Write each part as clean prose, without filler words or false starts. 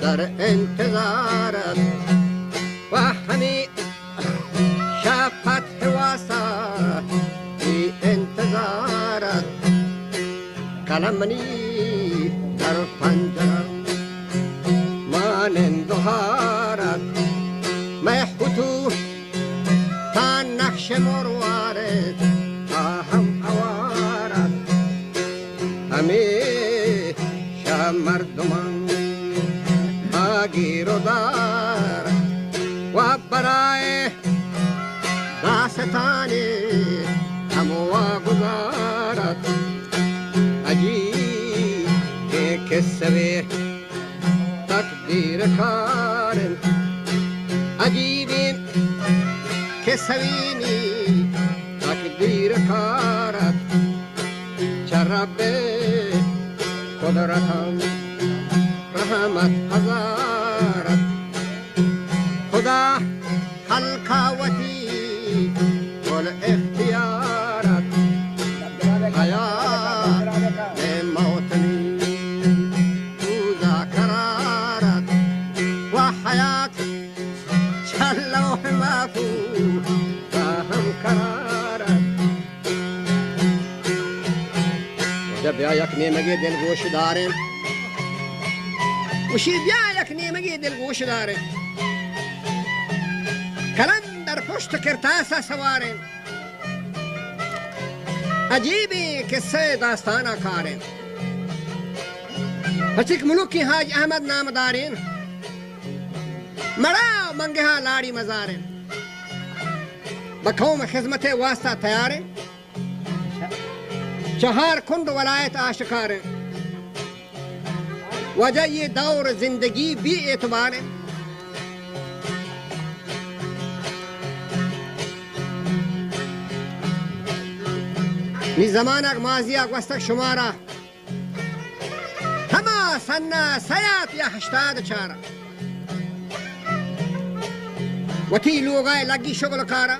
در انتظارت و همی شفت واسا في انتظارت کلمنی در پنجرم مانند هارت محبوتو تا نقش مروارت تا هم اوارت همیشه مردمان گیر و دار و برای داستانی هموا گذارد عجیب که قصه تقدیر کارن عجیبی که سوینی تقدیر کارت چه رب قدرتم رحمت هزارت خدا خلقاوتی ول اختیارت حیات موتنی روزا کرارت و حیات چلوح مفو فهم کرارت وجب بیا یک نیمگی دلگوش داریم وشی بیا یک نیمگی دلگوش داریم کلن در پشت کرتاسا سواریم عجیبی قصه داستانا کارین هچک ملوکی حاج احمد نام دارین مرا منگه ها لاری مزارین بقوم خدمت واسطہ تیارین چہار کند ولایت آشکارین وجہ یہ دور زندگی بھی اعتبارین نی زمانک ماضیک وستک شمارا ہما سنہ سیات یا 84 وتی لوگای لگی شغل کارا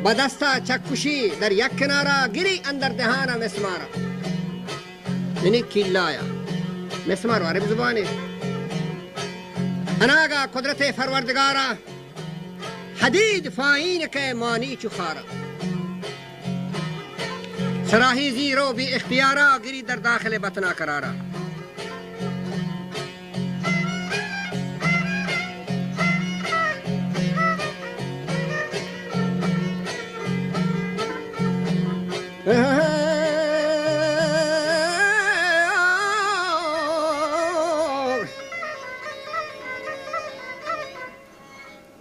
بدستا چکشی در یک کنارا گری اندر دهانا مسمارا یعنی کلایا مسمار عربی زبانی اناگا قدرت فروردگارا حدید فائین کے مانی چخارا سراہی زیرو بھی اختیارا گری در داخل بطنا کرارا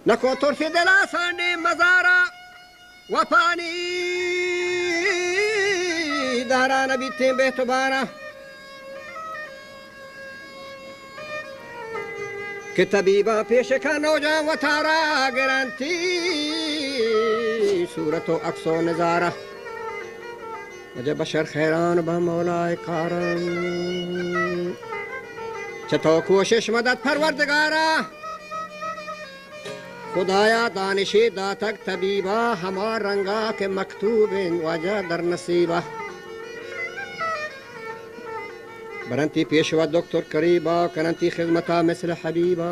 نکو طرف دلا سانے مزارا و پانی دارا نبی تیم بہتبارا کہ طبیبہ پیش کا نوجان و تارا گرانتی صورت و عکس و نظارہ وجہ بشر خیران با مولائے کارن چتو کوشش مدد پروردگارا خدایا دانشی داتک طبیبہ ہما رنگا کے مکتوب وجہ در نصیبہ برنتی پیشوا دکتر قریبا کرنتی خدمتا مثل حبیبا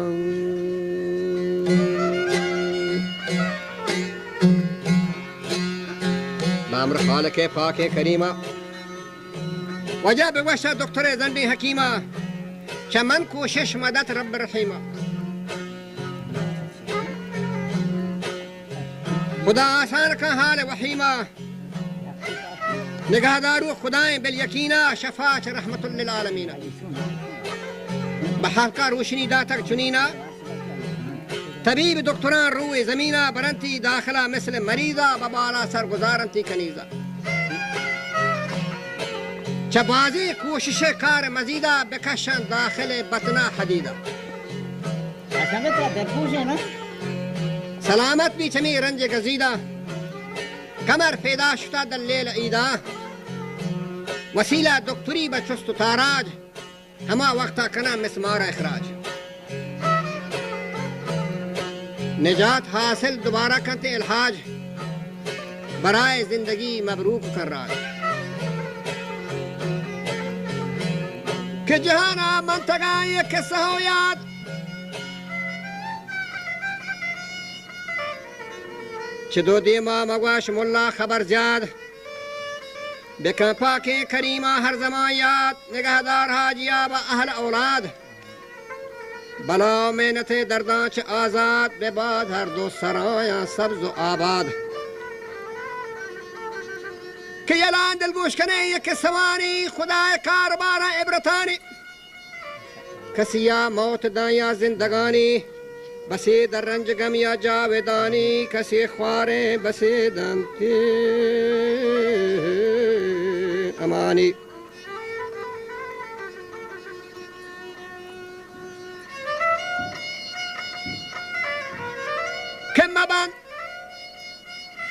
بامر خالق پاک کریمہ وجہ بوشہ دکتر زندی حکیمہ چمن کوشش مدد رب رحیمہ خدا آسان کا حال وحیمہ نگہدارو خدائیں بالیقینہ شفاعت رحمت للعالمین بحلقہ روشنی داتک چنینہ طبیب دکتران روی زمینہ برنتی داخلہ مثل مریضہ ببالا سرگزارنتی کنیزہ چبازی کوشش کار مزیدہ بکشن داخل بطنہ حدیدہ سلامت بھی چمی رنج گزیدہ کمر پیدا شتا در لیل عیدہ وسیلہ دکتری بچست تاراج ہما وقتا کنا مسمار اخراج نجات حاصل دوبارہ کرتے الحاج برائے زندگی مبروک کر راج کہ جہانا منتگا یہ قصہ ہو یاد چھ دو دیما مگواش ملا خبر زیاد بکن پاک کریمہ ہر زمان یاد نگہدار حاجیہ با اہل اولاد بلا محنت دردان چھ آزاد بے بعد ہر دو سرایاں سبز و آباد کہ یلان دل گوش کنے یک سوانی خدا کاربارا عبرتانی کسیا موت دایا زندگانی بسی در رنج غم یا جاودانی کسی خواریں بسی دنتی امانی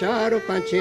4 5